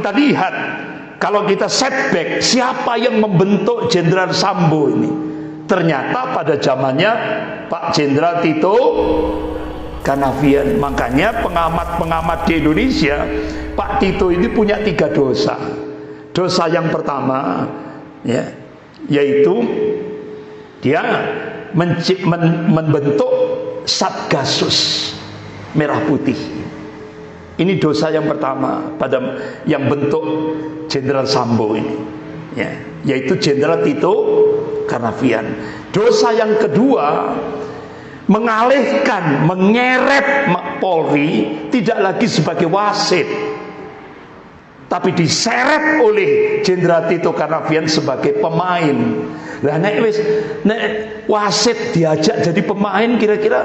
kita lihat, kalau kita setback, siapa yang membentuk Jenderal Sambo ini? Ternyata pada zamannya Pak Jenderal Tito Karnavian. Makanya pengamat-pengamat di Indonesia, Pak Tito ini punya 3 dosa. Dosa yang pertama, ya, yaitu dia membentuk Satgasus Merah Putih. Ini dosa yang pertama pada yang bentuk Jenderal Sambo ini, ya, yaitu Jenderal Tito Karnavian. Dosa yang kedua, mengalihkan, menyeret Polri tidak lagi sebagai wasit, tapi diseret oleh Jenderal Tito Karnavian sebagai pemain. Lah nek wasit diajak jadi pemain, kira-kira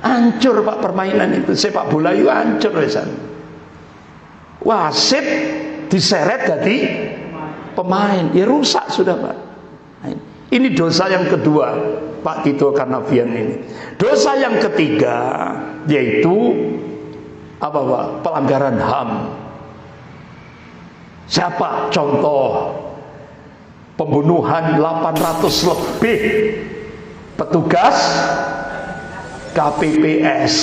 hancur Pak permainan itu. Sepak bola itu hancur wesan. Wasit diseret jadi pemain, ya rusak sudah Pak. Ini dosa yang kedua Pak Tito Karnavian ini. Dosa yang ketiga yaitu apa Pak? Pelanggaran HAM. Siapa contoh pembunuhan 800 lebih petugas KPPS?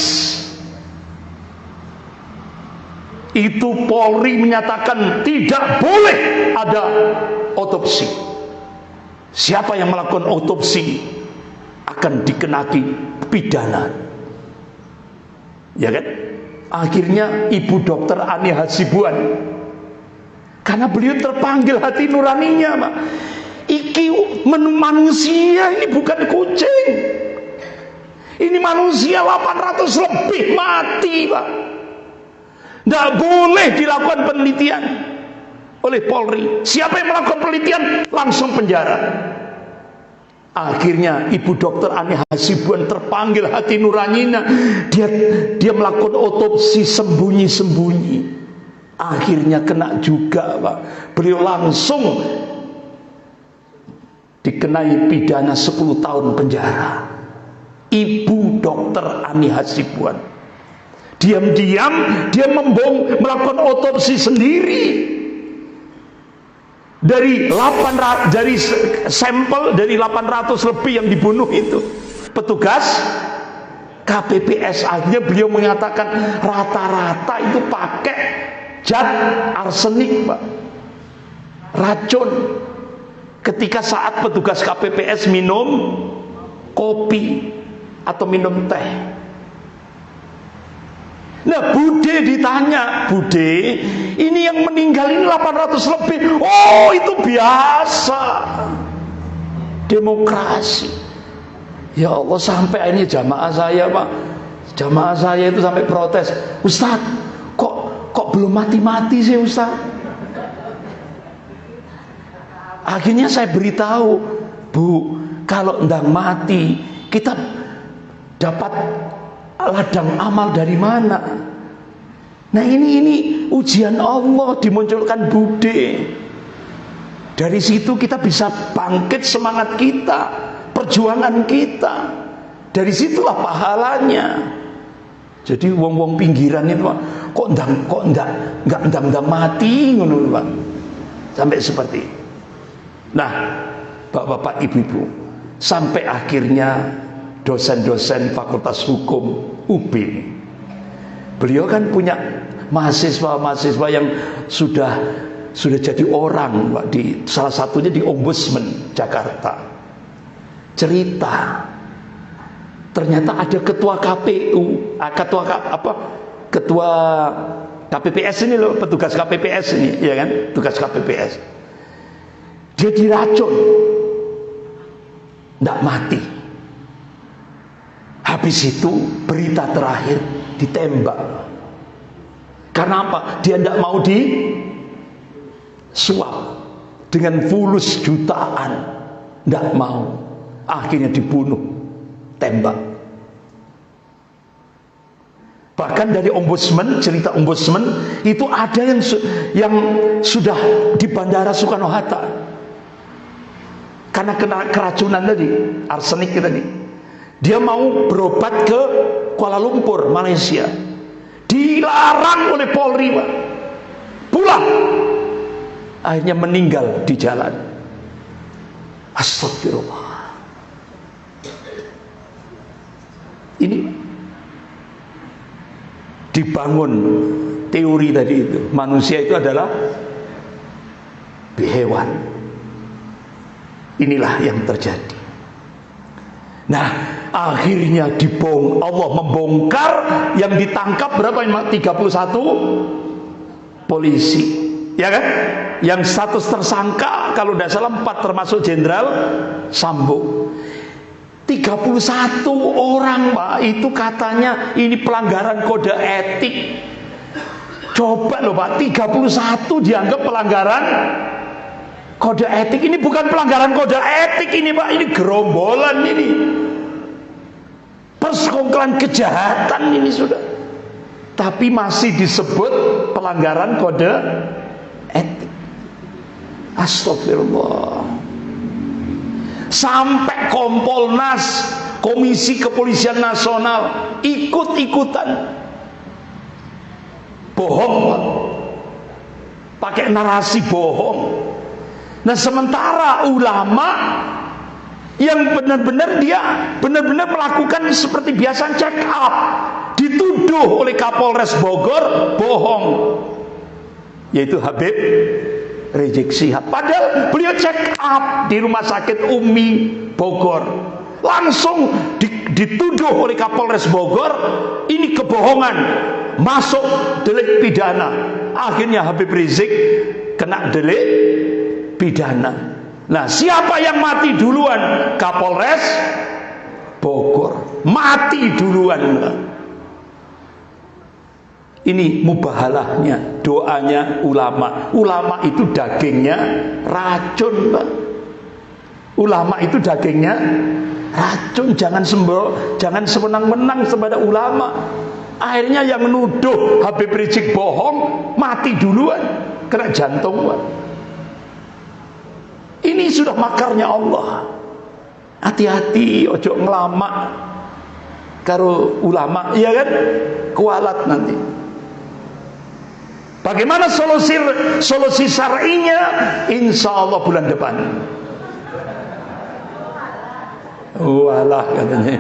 Itu Polri menyatakan tidak boleh ada otopsi. Siapa yang melakukan otopsi akan dikenai pidana, ya kan? Akhirnya Ibu Dokter Ani Hasibuan, karena beliau terpanggil hati nuraninya, Pak. Iki manusia, ini bukan kucing. Ini manusia 800 lebih mati, Pak. Tidak boleh dilakukan penelitian oleh Polri. Siapa yang melakukan penelitian langsung penjara. Akhirnya Ibu Dokter Ani Hasibuan terpanggil hati nuraninya. Dia melakukan otopsi sembunyi-sembunyi. Akhirnya kena juga, Pak. Beliau langsung dikenai pidana 10 tahun penjara. Ibu Dokter Ani Hasibuan. Diam-diam dia melakukan otopsi sendiri. Dari sampel dari 800 lebih yang dibunuh itu petugas KPPS, akhirnya beliau mengatakan rata-rata itu pakai zat arsenik, Pak. Racun. Ketika saat petugas KPPS minum kopi atau minum teh. Nah, Bude ditanya, Bude, ini yang meninggal ini 800 lebih. Oh, itu biasa. Demokrasi. Ya Allah, sampai akhirnya jamaah saya, Pak. Jamaah saya itu sampai protes. Ustaz, kok belum mati-mati sih, Ustaz? Akhirnya saya beritahu, Bu, kalau ndang mati, kita dapat ladang amal dari mana? Nah, ini ujian Allah, dimunculkan Bude. Dari situ kita bisa bangkit semangat kita, perjuangan kita. Dari situlah pahalanya. Jadi wong-wong pinggiran itu, Pak, kok enggak mati ngono, Pak. Sampai seperti itu. Nah, Bapak-bapak, Ibu-ibu, sampai akhirnya dosen-dosen Fakultas Hukum UB, beliau kan punya mahasiswa-mahasiswa yang sudah jadi orang, Pak, salah satunya di Ombudsman Jakarta. Cerita ternyata ada ketua KPU, ketua KPPS ini loh, petugas KPPS ini, ya kan, tugas KPPS. Dia diracun, tidak mati. Habis itu berita terakhir ditembak. Karena apa? Dia tidak mau disuap dengan fulus jutaan, tidak mau. Akhirnya dibunuh, tembak. Bahkan dari ombudsman, cerita ombudsman itu ada yang sudah di Bandara Soekarno-Hatta karena kena keracunan tadi, arsenik tadi. Dia mau berobat ke Kuala Lumpur, Malaysia. dilarang oleh Polri, Pak. Pulang. Akhirnya meninggal di jalan. Astagfirullah. Ini dibangun teori tadi itu, manusia itu adalah hewan. Inilah yang terjadi. Nah, akhirnya Allah membongkar. Yang ditangkap berapa ini? 31 polisi, ya kan? Yang status tersangka kalau tidak salah 4, termasuk Jenderal Sambo. 31 orang, Pak, itu katanya ini pelanggaran kode etik. Coba loh, Pak, 31 dianggap pelanggaran kode etik. Ini bukan pelanggaran kode etik ini, Pak, ini gerombolan ini. Persekongkolan kejahatan ini sudah. Tapi masih disebut pelanggaran kode etik. Astagfirullah. Sampai Kompolnas, Komisi Kepolisian Nasional ikut-ikutan bohong, Pak. Pakai narasi bohong. Nah, sementara ulama yang benar-benar melakukan seperti biasa check up, dituduh oleh Kapolres Bogor bohong, yaitu Habib Rizik Syihab. Padahal beliau check up di Rumah Sakit Umi Bogor. Langsung dituduh oleh Kapolres Bogor, ini kebohongan, masuk delik pidana. Akhirnya Habib Rizik kena delik pidana. Nah, siapa yang mati duluan? Kapolres Bogor mati duluan. Ini mubahalahnya, doanya ulama. Ulama itu dagingnya racun, Pak. Ulama itu dagingnya racun. Jangan semenang-menang kepada ulama. Akhirnya yang menuduh Habib Rizik bohong mati duluan, kena jantung, Pak. Ini sudah makarnya Allah. Hati-hati, ojo ngelamak karo ulama, iya kan? Kualat nanti. Bagaimana solusi syar'inya? Insya Allah bulan depan. Walah katanya.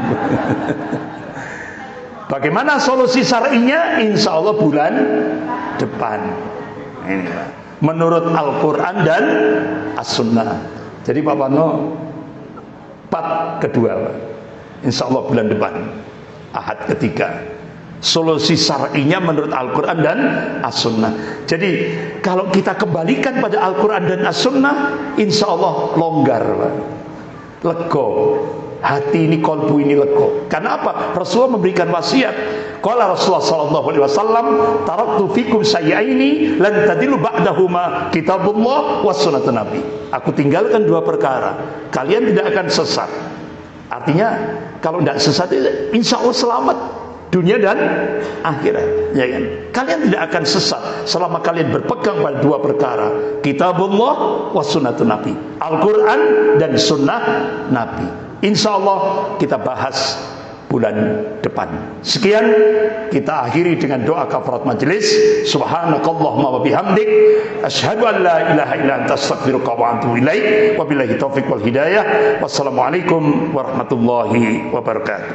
Bagaimana solusi syar'inya? Insya Allah bulan depan. Ini, Pak. Menurut Al-Quran dan As-Sunnah. Jadi Pak Pano, part kedua, Pak. Insya Allah bulan depan, Ahad ketiga. Solusi syar'inya menurut Al-Quran dan As-Sunnah. Jadi kalau kita kembalikan pada Al-Quran dan As-Sunnah, insya Allah longgar, Pak. Lego. Hati ini, kolbu ini lego. Karena apa? Rasulullah memberikan wasiat. Qala Rasulullah sallallahu alaihi wasallam, taraktu fikum sayyaini lan tadilu ba'dahuma kitabullah was sunnatun nabi. Aku tinggalkan 2 perkara, kalian tidak akan sesat. Artinya kalau tidak sesat, insya Allah selamat dunia dan akhirat, ya kan? Kalian tidak akan sesat selama kalian berpegang pada 2 perkara, kitabullah was sunnatun nabi, Al-Quran dan sunnah Nabi. Insya Allah kita bahas bulan depan. Sekian, kita akhiri dengan doa kafarat majelis. Subhanakallahumma wa bihamdik, asyhadu an la ilaha illa anta, astaghfiruka wa atubu ilaik. Wabillahi taufiq wal hidayah. Wassalamualaikum warahmatullahi wabarakatuh.